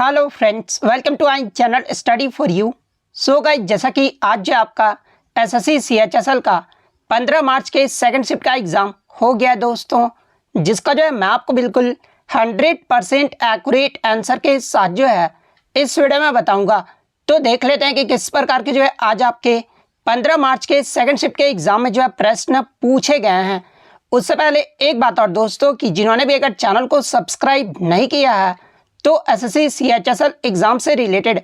Hello friends, welcome to our channel study for you. So guys, जैसा कि आज जो आपका एसएससी सीएचएसएल का 15 मार्च के सेकंड शिफ्ट का एग्ज़ाम हो गया दोस्तों, जिसका जो है मैं आपको बिल्कुल 100% एक्यूरेट आंसर के साथ जो है इस वीडियो में बताऊंगा। तो देख लेते हैं कि किस प्रकार के जो है आज आपके 15 मार्च के सेकंड शिफ्ट के एग्ज़ाम में जो है प्रश्न पूछे गए हैं। उससे पहले एक बात और दोस्तों, कि जिन्होंने भी अगर चैनल को सब्सक्राइब नहीं किया है तो एसएससी सीएचएसएल एग्ज़ाम से रिलेटेड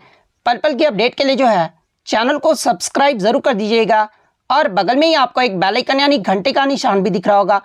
पल पल की अपडेट के लिए जो है चैनल को सब्सक्राइब ज़रूर कर दीजिएगा। और बगल में ही आपको एक बेल आइकन यानी घंटे का निशान भी दिख रहा होगा,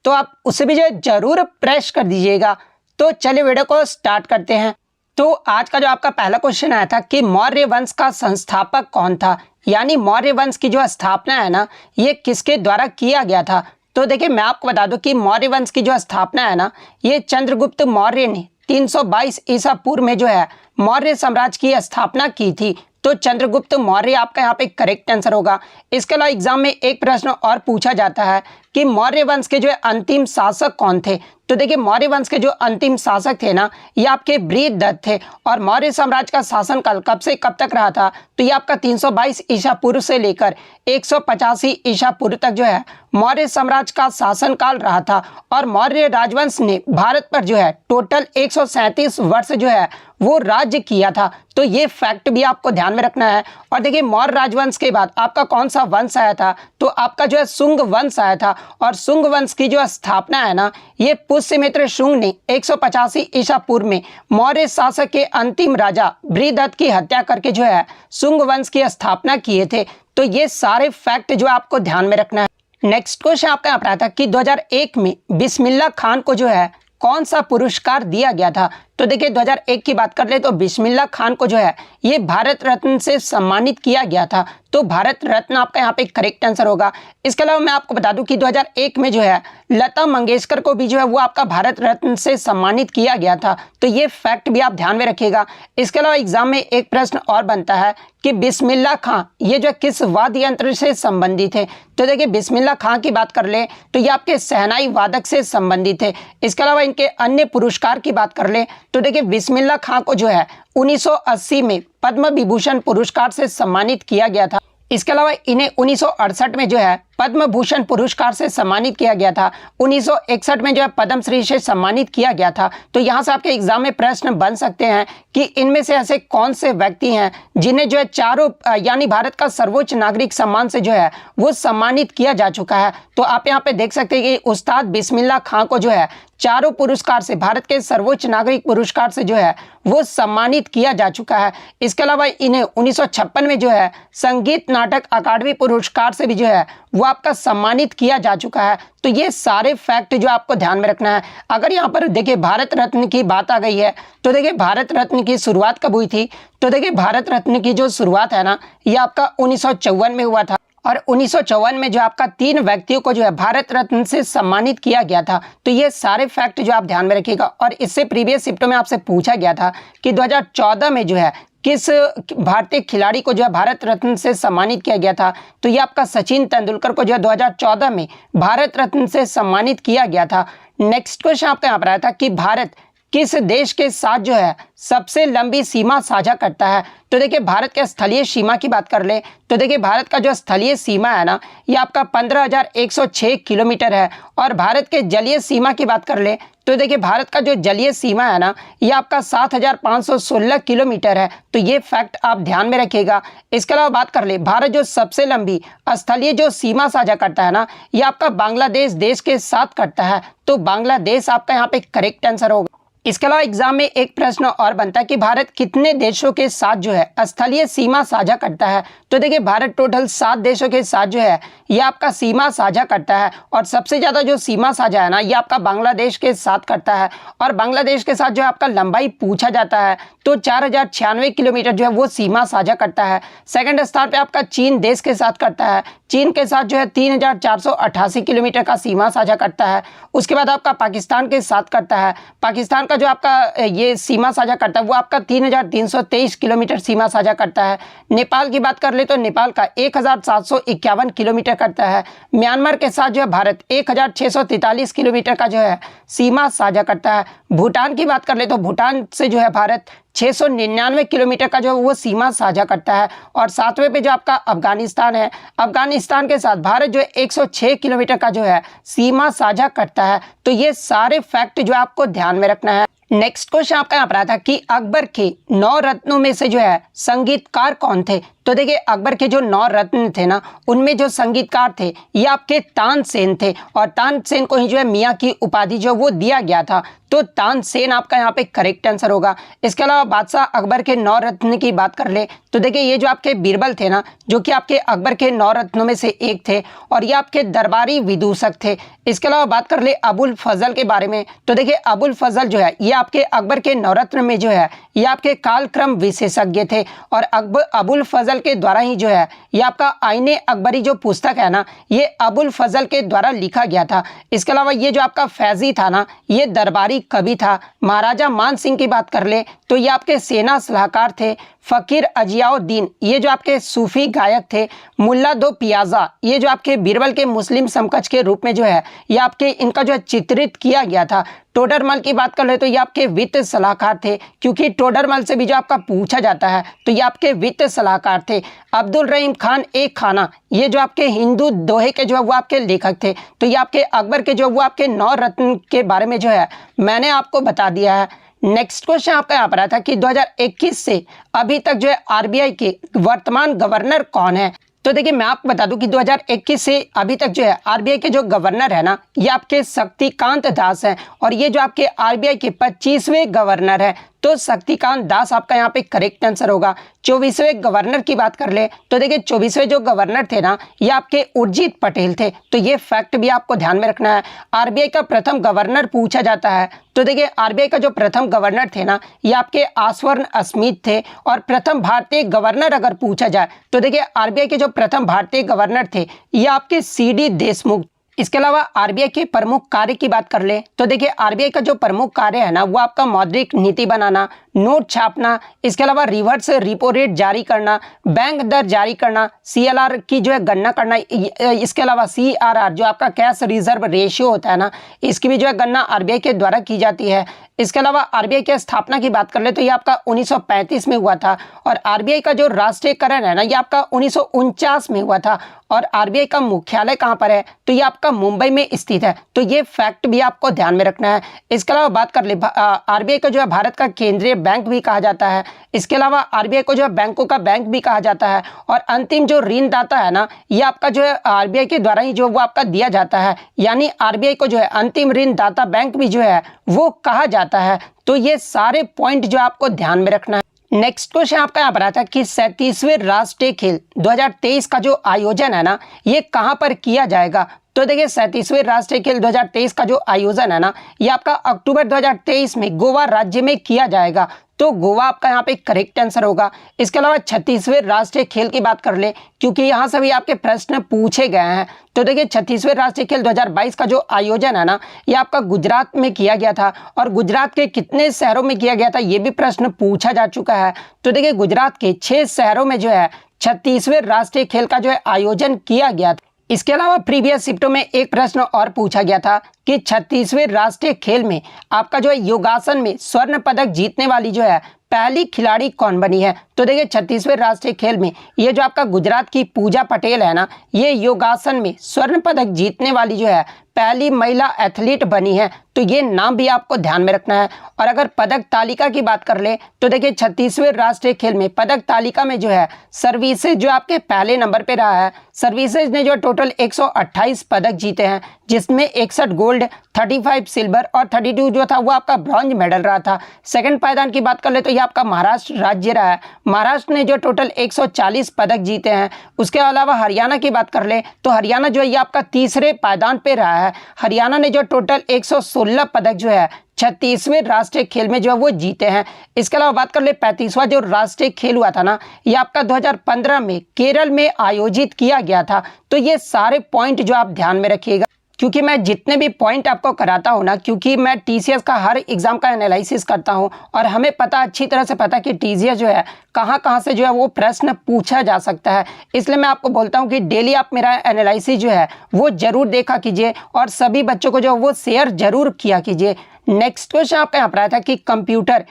तो आप उसे भी जो है ज़रूर प्रेस कर दीजिएगा। तो चलिए वीडियो को स्टार्ट करते हैं। तो आज का जो आपका पहला क्वेश्चन आया था कि मौर्य वंश का संस्थापक कौन था, यानी मौर्य वंश की जो स्थापना है ना, ये किसके द्वारा किया गया था। तो देखिए, मैं आपको बता दूं कि मौर्य वंश की जो स्थापना है ना, ये चंद्रगुप्त मौर्य ने 322 ईसा पूर्व में जो है मौर्य साम्राज्य की स्थापना की थी। तो चंद्रगुप्त मौर्य आपका यहाँ पे करेक्ट आंसर होगा। इसके अलावा एग्जाम में एक प्रश्न और पूछा जाता है कि मौर्य वंश के जो है अंतिम शासक कौन थे। तो देखिए, मौर्य वंश के जो अंतिम शासक थे ना, ये आपके बृहद्रथ थे। और मौर्य साम्राज्य का शासनकाल कब से कब तक रहा था, तो ये आपका 322 ईसा पूर्व से लेकर 185 ईसा पूर्व तक जो है मौर्य साम्राज्य का शासनकाल रहा था। और मौर्य राजवंश ने भारत पर जो है टोटल 137 वर्ष जो है वो राज्य किया था। तो ये फैक्ट भी आपको ध्यान में रखना है। और देखिए, मौर्य राजवंश के बाद आपका कौन सा वंश आया था, तो आपका जो है शुंग वंश आया था। और शुंग वंश की जो स्थापना है ना, ये पुष्यमित्र शुंग ने 185 ईसा पूर्व में मौर्य शासक के अंतिम राजा बृहद्रथ की हत्या करके जो है शुंग वंश की स्थापना किए थे। तो ये सारे फैक्ट जो आपको ध्यान में रखना है। नेक्स्ट क्वेश्चन आपका यहाँ पर आता है कि 2001 में बिस्मिल्लाह खान को जो है कौन सा पुरस्कार दिया गया था। तो देखिए, 2001 की बात कर ले तो बिस्मिल्लाह खान को जो है ये भारत रत्न से सम्मानित किया गया था। तो भारत रत्न आपका यहाँ पे करेक्ट आंसर होगा। इसके अलावा मैं आपको बता दूं कि 2001 में जो है लता मंगेशकर को भी जो है वो आपका भारत रत्न से सम्मानित किया गया था। तो ये फैक्ट भी आप ध्यान में रखिएगा। इसके अलावा एग्जाम में एक प्रश्न और बनता है कि बिस्मिल्लाह खां ये जो किस वाद्य यंत्र से संबंधित है। तो देखिए, बिस्मिल्लाह खां की बात कर ले तो ये आपके शहनाई वादक से संबंधित है। इसके अलावा इनके अन्य पुरस्कार की बात कर ले तो देखिए, बिस्मिल्लाह खां को जो है 1980 में पद्म विभूषण पुरस्कार से सम्मानित किया गया था। इसके अलावा इन्हें 1968 में जो है पद्म भूषण पुरस्कार से सम्मानित किया गया था। 1961 में जो है पद्मश्री से सम्मानित किया गया था। तो यहाँ से आपके एग्जाम में प्रश्न बन सकते हैं कि इनमें से ऐसे कौन से व्यक्ति हैं जिन्हें जो है चारों यानी भारत का सर्वोच्च नागरिक सम्मान से जो है वो सम्मानित किया जा चुका है। तो आप यहाँ पे देख सकते हैं कि उस्ताद बिस्मिल्लाह खां को जो है चारों पुरस्कार से, भारत के सर्वोच्च नागरिक पुरस्कार से जो है वो सम्मानित किया जा चुका है। इसके अलावा इन्हें 1956 में जो है संगीत नाटक अकादमी पुरस्कार से भी जो है वो आपका सम्मानित किया जा चुका है। तो ये सारे फैक्ट जो आपको ध्यान में रखना है। अगर यहाँ पर देखिए भारत रत्न की बात आ गई है, तो देखिए भारत रत्न की शुरुआत कब हुई थी। तो देखिए, भारत रत्न की जो शुरुआत है ना, ये आपका 1954 में हुआ था। और 1954 में जो आपका 3 व्यक्तियों को जो है भारत रत्न से सम्मानित किया गया था। तो ये सारे फैक्ट जो आप ध्यान में रखिएगा। और इससे प्रीवियस शिफ्टों में आपसे पूछा गया था कि 2014 में जो है किस भारतीय खिलाड़ी को जो है भारत रत्न से सम्मानित किया गया था। तो ये आपका सचिन तेंदुलकर को जो है 2014 में भारत रत्न से सम्मानित किया गया था। नेक्स्ट क्वेश्चन आपका यहाँ पर आया था कि भारत किस देश के साथ जो है सबसे लंबी सीमा साझा करता है। तो देखिए, भारत के स्थलीय सीमा की बात कर ले तो देखिए, भारत का जो स्थलीय सीमा है ना, ये आपका 15,106 किलोमीटर है। और भारत के जलीय सीमा की बात कर ले तो देखिए, भारत का जो जलीय सीमा है ना, ये आपका 7,516 किलोमीटर है। तो ये फैक्ट आप ध्यान में रखिएगा। इसके अलावा बात कर ले, भारत जो सबसे लंबी स्थलीय जो सीमा साझा करता है ना, ये आपका बांग्लादेश देश के साथ करता है। तो बांग्लादेश आपका यहाँ पे करेक्ट आंसर होगा। इसके अलावा एग्जाम में एक प्रश्न और बनता है कि भारत कितने देशों के साथ जो है स्थलीय सीमा साझा करता है। तो देखिए, भारत टोटल 7 देशों के साथ जो है ये आपका सीमा साझा करता है। और सबसे ज़्यादा जो सीमा साझा है ना, ये आपका बांग्लादेश के साथ करता है। और बांग्लादेश के साथ जो है आपका लंबाई पूछा जाता है तो 4,096 किलोमीटर जो है वो सीमा साझा करता है। सेकंड स्थान पे आपका चीन देश के साथ करता है। चीन के साथ जो है 3,488 किलोमीटर का सीमा साझा करता है। उसके बाद आपका पाकिस्तान के साथ करता है। पाकिस्तान का जो आपका ये सीमा साझा करता है वो आपका 3,323 किलोमीटर सीमा साझा करता है। नेपाल की बात कर ले तो नेपाल का 1,751 किलोमीटर करता है। म्यांमार के साथ जो है भारत 1,643 किलोमीटर का जो है सीमा साझा करता है। भूटान की बात कर ले तो भूटान से जो है भारत 699 किलोमीटर का जो वो सीमा साझा करता है। और 7वें पे जो आपका अफगानिस्तान है, अफगानिस्तान के साथ भारत जो है 106 किलोमीटर का जो है सीमा साझा करता है। तो ये सारे फैक्ट जो आपको ध्यान में रखना है। नेक्स्ट क्वेश्चन आपका यहाँ पर आता है कि अकबर के 9 रत्नों में से जो है संगीतकार कौन थे। तो देखिए अकबर के जो 9 रत्न थे ना, उनमें जो संगीतकार थे ये आपके तानसेन थे। और तानसेन को ही जो है मियाँ की उपाधि जो वो दिया गया था। तो तानसेन आपका यहाँ पे करेक्ट आंसर होगा। इसके अलावा बादशाह अकबर के 9 रत्न की बात कर ले तो देखिए ये जो आपके बीरबल थे ना, जो कि आपके अकबर के 9 रत्नों में से एक थे और ये आपके दरबारी विदूषक थे। इसके अलावा बात कर ले अबुल फजल के बारे में तो देखिए अबुल फजल जो है ये आपके अकबर के 9 रत्न में जो है ये आपके कालक्रम विशेषज्ञ थे। और अबुल फजल के द्वारा ही जो है ये आपका आईने अकबरी जो पुस्तक है ना, ये अबुल फजल के द्वारा लिखा गया था। इसके अलावा ये जो आपका फैजी था ना, ये दरबारी कवि था। महाराजा मान सिंह की बात कर ले तो ये आपके सेना सलाहकार थे। फ़कीर अजियाउद्दीन ये जो आपके सूफी गायक थे। मुल्ला दो पियाजा ये जो आपके बीरबल के मुस्लिम समकक्ष के रूप में जो है ये आपके इनका जो है चित्रित किया गया था। टोडरमल की बात कर ले तो ये आपके वित्त सलाहकार थे, क्योंकि टोडरमल से भी जो आपका पूछा जाता है तो ये आपके वित्त सलाहकार थे। अब्दुल रहीम खान एक खाना ये जो आपके हिंदू दोहे के जो है वो आपके लेखक थे। तो ये आपके अकबर के जो वो आपके 9 रत्न के बारे में जो है मैंने आपको बता दिया है। नेक्स्ट क्वेश्चन आपका यहाँ पर आता है कि 2021 से अभी तक जो है आरबीआई के वर्तमान गवर्नर कौन है। तो देखिए मैं आपको बता दूं कि 2021 से अभी तक जो है आरबीआई के जो गवर्नर है ना, ये आपके शक्तिकांत दास हैं। और ये जो आपके आरबीआई के 25वें गवर्नर है। तो शक्तिकांत दास आपका यहाँ पे करेक्ट आंसर होगा। 24वें गवर्नर की बात कर ले तो देखिए 24वें जो गवर्नर थे ना, ये आपके उर्जित पटेल थे। तो ये फैक्ट भी आपको ध्यान में रखना है। आरबीआई का प्रथम गवर्नर पूछा जाता है तो देखिए आरबीआई का जो प्रथम गवर्नर थे ना, ये आपके आसवर्ण स्मिथ थे। और प्रथम भारतीय गवर्नर अगर पूछा जाए तो देखिए आरबीआई के जो प्रथम भारतीय गवर्नर थे ये आपके सीडी देशमुख। इसके अलावा आरबीआई के प्रमुख कार्य की बात कर ले तो देखिए आरबीआई का जो प्रमुख कार्य है ना, वो आपका मौद्रिक नीति बनाना, नोट छापना, इसके अलावा रिवर्स रिपो रेट जारी करना, बैंक दर जारी करना, सीएलआर की जो है गणना करना। इसके अलावा सीआरआर जो आपका कैश रिजर्व रेशियो होता है ना, इसकी भी जो है गणना आरबीआई के द्वारा की जाती है। इसके अलावा आरबीआई की स्थापना की बात कर ले तो ये आपका 1935 में हुआ था। और आरबीआई का जो राष्ट्रीयकरण है ना, ये आपका 1949 में हुआ था। और आरबीआई का मुख्यालय कहाँ पर है तो ये आपका मुंबई में स्थित है। तो ये फैक्ट भी आपको ध्यान में रखना है। इसके अलावा बात कर ले आरबीआई को जो है भारत का केंद्रीय बैंक भी कहा जाता है। इसके अलावा आरबीआई को जो है बैंकों का बैंक भी कहा जाता है। और अंतिम जो ऋणदाता है ना, ये आपका जो है आरबीआई के द्वारा ही जो वो आपका दिया जाता है। यानी आरबीआई को जो है अंतिम ऋणदाता बैंक भी जो है वो कहा जाता है। तो ये सारे पॉइंट जो आपको ध्यान में रखना है। नेक्स्ट क्वेश्चन आपका यहाँ पर आता है कि 37वें राष्ट्रीय खेल 2023 का जो आयोजन है ना, ये कहाँ पर किया जाएगा। तो देखिए 37वें राष्ट्रीय खेल 2023 का जो आयोजन है ना, ये आपका अक्टूबर 2023 में गोवा राज्य में किया जाएगा। तो गोवा आपका यहाँ पे करेक्ट आंसर होगा। इसके अलावा 36वें राष्ट्रीय खेल की बात कर ले, क्योंकि यहाँ से भी आपके प्रश्न पूछे गए हैं। तो देखिए 36वें राष्ट्रीय खेल 2022 का जो आयोजन है ना, ये आपका गुजरात में किया गया था। और गुजरात के कितने शहरों में किया गया था ये भी प्रश्न पूछा जा चुका है। तो देखिए गुजरात के 6 शहरों में जो है 36वें राष्ट्रीय खेल का जो है आयोजन किया गया था। इसके अलावा प्रीवियस शिफ्टों में एक प्रश्न और पूछा गया था कि 36वें राष्ट्रीय खेल में आपका जो है योगासन में स्वर्ण पदक जीतने वाली जो है पहली खिलाड़ी कौन बनी है। तो देखिए 36वें राष्ट्रीय खेल में ये जो आपका गुजरात की पूजा पटेल है ना, ये योगासन में स्वर्ण पदक जीतने वाली जो है पहली महिला एथलीट बनी है। तो ये नाम भी आपको ध्यान में रखना है। और अगर पदक तालिका की बात कर ले तो देखिए 36वें राष्ट्रीय खेल में पदक तालिका में जो है सर्विसेज जो आपके पहले नंबर पे रहा है। सर्विसेज ने जो टोटल 128 पदक जीते हैं, जिसमें 61 गोल्ड, 35 सिल्वर और 32 जो था वो आपका ब्रॉन्ज मेडल रहा था। सेकंड पायदान की बात कर ले तो ये आपका महाराष्ट्र राज्य रहा है। महाराष्ट्र ने जो टोटल 140 पदक जीते हैं। उसके अलावा हरियाणा की बात कर ले तो हरियाणा जो है ये आपका तीसरे पायदान पे रहा है। हरियाणा ने जो टोटल 116 पदक जो है 36वें राष्ट्रीय खेल में जो है वो जीते हैं। इसके अलावा बात कर ले 35वां जो राष्ट्रीय खेल हुआ था ना, ये आपका 2015 में केरल में आयोजित किया गया था। तो ये सारे पॉइंट जो आप ध्यान में रखिएगा, क्योंकि मैं जितने भी पॉइंट आपको कराता हूँ ना, क्योंकि मैं टीसीएस का हर एग्जाम का एनालिसिस करता हूँ और हमें पता अच्छी तरह से पता कि टीसीएस जो है कहाँ से जो है वो प्रश्न पूछा जा सकता है। इसलिए मैं आपको बोलता हूँ कि डेली आप मेरा एनालिसिस जो है वो जरूर देखा कीजिए और सभी बच्चों को जो वो शेयर जरूर किया कीजिए। नेक्स्ट क्वेश्चन आपका यहाँ पर आया था कि कंप्यूटर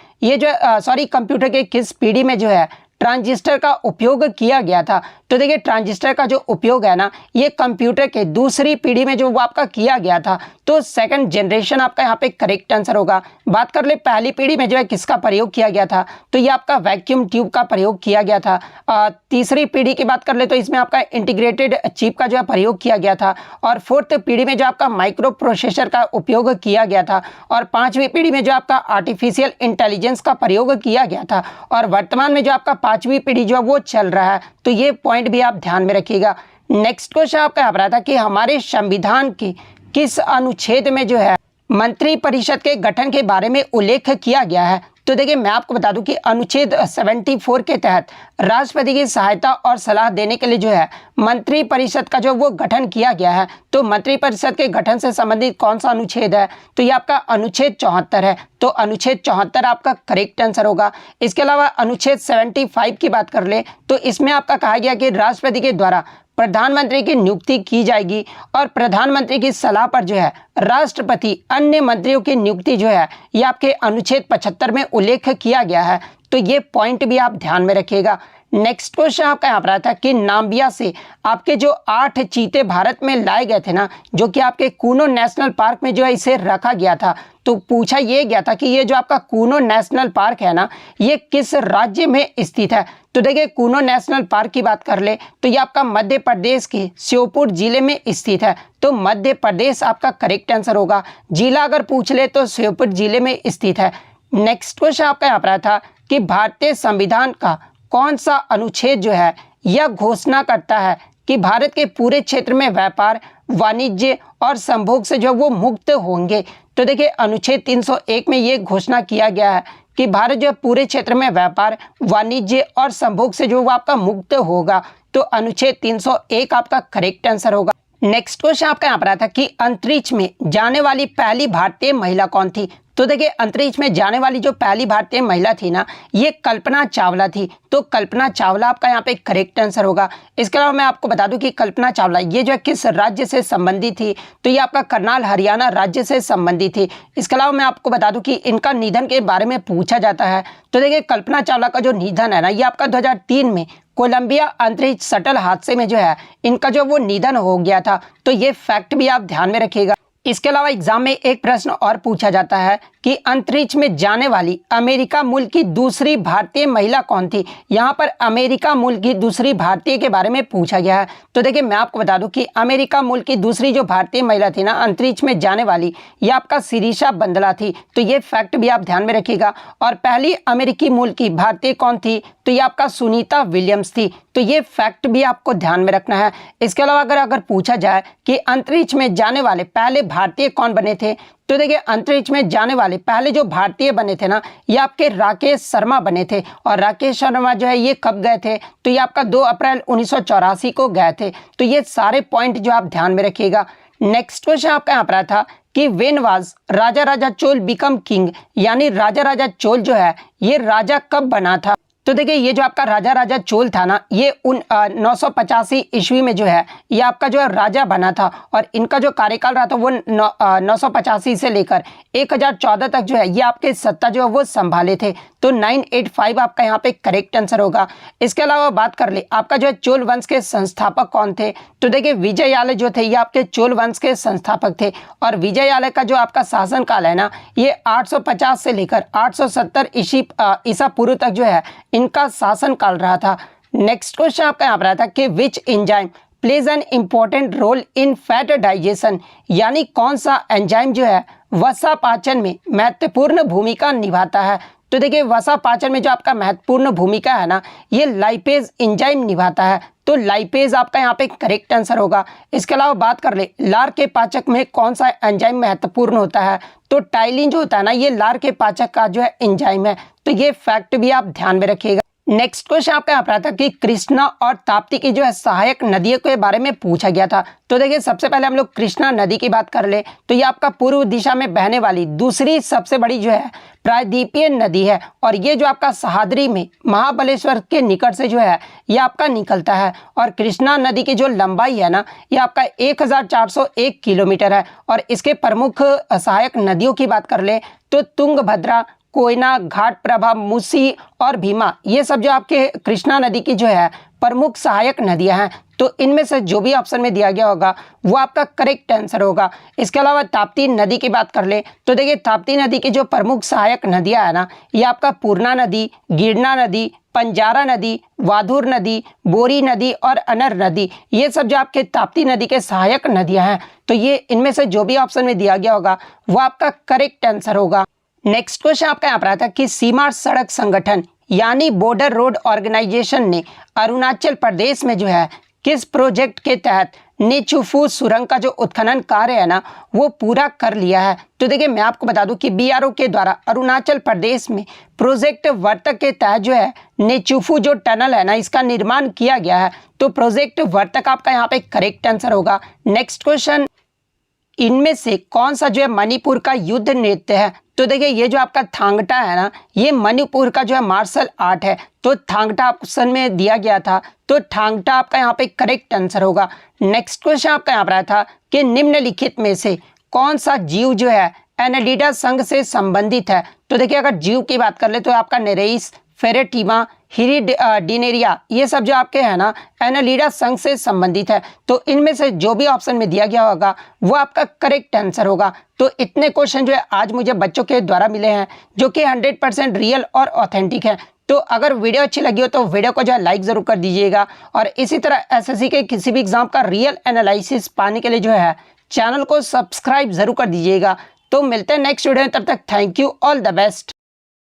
कंप्यूटर के किस पीढ़ी में जो है ट्रांजिस्टर का उपयोग किया गया था। तो देखिए ट्रांजिस्टर का जो उपयोग है ना, ये कंप्यूटर के दूसरी पीढ़ी में जो वो आपका किया गया था, तो सेकंड जनरेशन आपका यहाँ पे करेक्ट आंसर होगा। बात कर ले पहली पीढ़ी में जो है किसका प्रयोग किया गया था, तो ये आपका वैक्यूम ट्यूब का प्रयोग किया गया था। तीसरी पीढ़ी की बात कर ले तो इसमें आपका इंटीग्रेटेड चिप का जो है प्रयोग किया गया था। और फोर्थ पीढ़ी में जो आपका माइक्रो प्रोसेसर का उपयोग किया गया था। और पांचवी पीढ़ी में जो आपका आर्टिफिशियल इंटेलिजेंस का प्रयोग किया गया था। और वर्तमान में जो आपका पांचवी पीढ़ी जो है वो चल रहा है। तो ये पॉइंट भी आप ध्यान में रखिएगा। नेक्स्ट क्वेश्चन आपका यहाँ पर आता कि हमारे संविधान के किस अनुच्छेद में जो है मंत्रिपरिषद के गठन के बारे में उल्लेख किया गया है। तो देखिए मैं आपको बता दूं कि अनुच्छेद 74 के तहत राष्ट्रपति की सहायता और सलाह देने के लिए जो है मंत्रिपरिषद का जो वो गठन किया गया है। तो मंत्रिपरिषद के गठन से संबंधित कौन सा अनुच्छेद है, तो ये आपका अनुच्छेद 74 है। तो अनुच्छेद 74 आपका करेक्ट आंसर होगा। इसके अलावा अनुच्छेद 75 की बात कर ले तो इसमें आपका कहा गया कि राष्ट्रपति के द्वारा प्रधानमंत्री की नियुक्ति की जाएगी और प्रधानमंत्री की सलाह पर जो है राष्ट्रपति अन्य मंत्रियों की नियुक्ति जो है ये आपके अनुच्छेद 75 में उल्लेख किया गया है। तो ये पॉइंट भी आप ध्यान में रखिएगा। नेक्स्ट क्वेश्चन आपका यहाँ पर आता है कि नाम्बिया से आपके जो 8 चीते भारत में लाए गए थे ना, जो कि आपके कूनो नेशनल पार्क में जो है इसे रखा गया था। तो पूछा ये गया था कि ये जो आपका कूनो नेशनल पार्क है ना, ये किस राज्य में स्थित है। तो देखिए कूनो नेशनल पार्क की बात कर ले तो ये आपका मध्य प्रदेश के श्योपुर जिले में स्थित है। तो मध्य प्रदेश आपका करेक्ट आंसर होगा। जिला अगर पूछ ले तो श्योपुर जिले में स्थित है। नेक्स्ट क्वेश्चन आपका यहाँ पर था कि भारतीय संविधान का कौन सा अनुच्छेद जो है यह घोषणा करता है कि भारत के पूरे क्षेत्र में व्यापार, वाणिज्य और संभोग से जो वो मुक्त होंगे। तो देखिए अनुच्छेद 301 में ये घोषणा किया गया है कि भारत जो पूरे क्षेत्र में व्यापार, वाणिज्य और संभोग से जो वो आपका मुक्त होगा। तो अनुच्छेद 301 आपका करेक्ट आंसर होगा। नेक्स्ट क्वेश्चन आपका यहाँ पर आता कि अंतरिक्ष में जाने वाली पहली भारतीय महिला कौन थी। तो देखिए अंतरिक्ष में जाने वाली जो पहली भारतीय महिला थी ना, ये कल्पना चावला थी। तो कल्पना चावला आपका यहाँ पे करेक्ट आंसर होगा। इसके अलावा मैं आपको बता दूं कि कल्पना चावला ये जो है किस राज्य से संबंधित थी, तो ये आपका करनाल हरियाणा राज्य से संबंधित थी। इसके अलावा मैं आपको बता दूं कि इनका निधन के बारे में पूछा जाता है। तो देखिए कल्पना चावला का जो निधन है ना, ये आपका 2003 में कोलंबिया अंतरिक्ष शटल हादसे में जो है इनका जो वो निधन हो गया था। तो ये फैक्ट भी आप ध्यान में रखिएगा। इसके अलावा एग्जाम में एक प्रश्न और पूछा जाता है कि अंतरिक्ष में जाने वाली अमेरिका मूल की दूसरी भारतीय महिला कौन थी। यहाँ पर अमेरिका मूल की दूसरी भारतीय के बारे में पूछा गया है। तो देखिए मैं आपको बता दूं कि अमेरिका मूल की दूसरी जो भारतीय महिला थी ना अंतरिक्ष में जाने वाली, ये आपका शिरीषा बंदला थी। तो ये फैक्ट भी आप ध्यान में रखिएगा। और पहली अमेरिकी मूल की भारतीय कौन थी, तो ये आपका सुनीता विलियम्स थी। तो ये फैक्ट भी आपको ध्यान में रखना है। इसके अलावा अगर पूछा जाए कि अंतरिक्ष में जाने वाले पहले भारतीय कौन बने थे, तो देखिए अंतरिक्ष में जाने वाले पहले जो भारतीय बने थे ना, ये आपके राकेश शर्मा बने थे। और राकेश शर्मा जो है ये कब गए थे, तो ये आपका 2 अप्रैल 1984 को गए थे। तो ये सारे पॉइंट जो आप ध्यान में रखिएगा। नेक्स्ट क्वेश्चन आपका यहाँ पर था कि when was Raja Raja Chola become king, यानी राजा राजा चोल जो है ये राजा कब बना था। तो देखिए ये जो आपका राजा राजा चोल था ना, ये 985 ईस्वी में जो है ये आपका जो है राजा बना था। और इनका जो कार्यकाल रहा था वो 985 से लेकर 1014 तक जो है ये आपके सत्ता जो है वो संभाले थे। तो 985 आपका यहाँ पे करेक्ट आंसर होगा। इसके अलावा बात कर ले आपका जो है चोल वंश के संस्थापक कौन थे, तो देखिए विजयालय जो थे ये आपके चोल वंश के संस्थापक थे। और विजयालय का जो आपका शासन काल है ना, ये 850 से लेकर 870 ईसा पूर्व तक जो है इनका शासन काल रहा था। नेक्स्ट क्वेश्चन आपका यहाँ पर आता है कि which enzyme plays an important role in fat digestion, यानी कौन सा एंजाइम जो है वसा पाचन में महत्वपूर्ण भूमिका निभाता है। तो देखिए वसा पाचन में जो आपका महत्वपूर्ण भूमिका है ना, ये लाइपेज एंजाइम निभाता है। तो लाइपेज आपका यहाँ पे करेक्ट आंसर होगा। इसके अलावा बात कर ले लार के पाचक में कौन सा एंजाइम महत्वपूर्ण होता है, तो टाइलिन जो होता है ना, ये लार के पाचक का जो है एंजाइम है। तो ये फैक्ट भी आप ध्यान में रखिएगा। नेक्स्ट क्वेश्चन आपका यहाँ पर आता है कि कृष्णा और ताप्ती की जो है सहायक नदियों के बारे में पूछा गया था। तो देखिए सबसे पहले हम लोग कृष्णा नदी की बात कर ले तो ये आपका पूर्व दिशा में बहने वाली दूसरी सबसे बड़ी जो है प्रायद्वीपीय नदी है और ये जो आपका सहाद्री में महाबलेश्वर के निकट से जो है ये आपका निकलता है। और कृष्णा नदी की जो लंबाई है ना ये आपका 1401 किलोमीटर है। और इसके प्रमुख सहायक नदियों की बात कर ले तो तुंगभद्रा, कोयना, घाटप्रभा, मूसी और भीमा, ये सब जो आपके कृष्णा नदी की जो है प्रमुख सहायक नदियां हैं। तो इनमें से जो भी ऑप्शन में दिया गया होगा वो आपका करेक्ट आंसर होगा। इसके अलावा ताप्ती नदी की बात कर ले तो देखिए ताप्ती नदी की जो प्रमुख सहायक नदियां है ना ये आपका पूर्णा नदी, गिरना नदी, पंजारा नदी, वाधुर नदी, बोरी नदी और अनर नदी, ये सब जो आपके ताप्ती नदी के सहायक नदियां हैं। तो ये इनमें से जो भी ऑप्शन में दिया गया होगा वो आपका करेक्ट आंसर होगा। नेक्स्ट क्वेश्चन आपका यहाँ पर आता है कि सीमा सड़क संगठन यानी बॉर्डर रोड ऑर्गेनाइजेशन ने अरुणाचल प्रदेश में जो है किस प्रोजेक्ट के तहत नेचुफू सुरंग का जो उत्खनन कार्य है ना वो पूरा कर लिया है। तो देखिए मैं आपको बता दूं कि बीआरओ के द्वारा अरुणाचल प्रदेश में प्रोजेक्ट वर्तक के तहत जो है नेचुफू जो टनल है ना इसका निर्माण किया गया है। तो प्रोजेक्ट वर्तक आपका यहाँ पे करेक्ट आंसर होगा। नेक्स्ट क्वेश्चन, इनमें से कौन सा जो है मणिपुर का युद्ध नृत्य है? तो देखिए ये जो आपका थांगटा है ना ये मणिपुर का जो है मार्शल आर्ट है। तो थांगटा ऑप्शन में दिया गया था तो थांगटा आपका यहाँ पे करेक्ट आंसर होगा। नेक्स्ट क्वेश्चन आपका यहाँ पर आया था कि निम्नलिखित में से कौन सा जीव जो है एनालिडा संघ से संबंधित है? तो देखिए अगर जीव की बात कर ले तो आपका नेरेइस, फेरेटीमा, हिरिडिनेरिया, ये सब जो आपके हैं ना एनालिडा संघ से संबंधित है। तो इनमें से जो भी ऑप्शन में दिया गया होगा वो आपका करेक्ट आंसर होगा। तो इतने क्वेश्चन जो है आज मुझे बच्चों के द्वारा मिले हैं जो कि 100% रियल और ऑथेंटिक है। तो अगर वीडियो अच्छी लगी हो तो वीडियो को जो है लाइक ज़रूर कर दीजिएगा और इसी तरह एसएससी के किसी भी एग्जाम का रियल एनालिसिस पाने के लिए जो है चैनल को सब्सक्राइब ज़रूर कर दीजिएगा। तो मिलते हैं नेक्स्ट वीडियो में, तब तक thank you, all the best.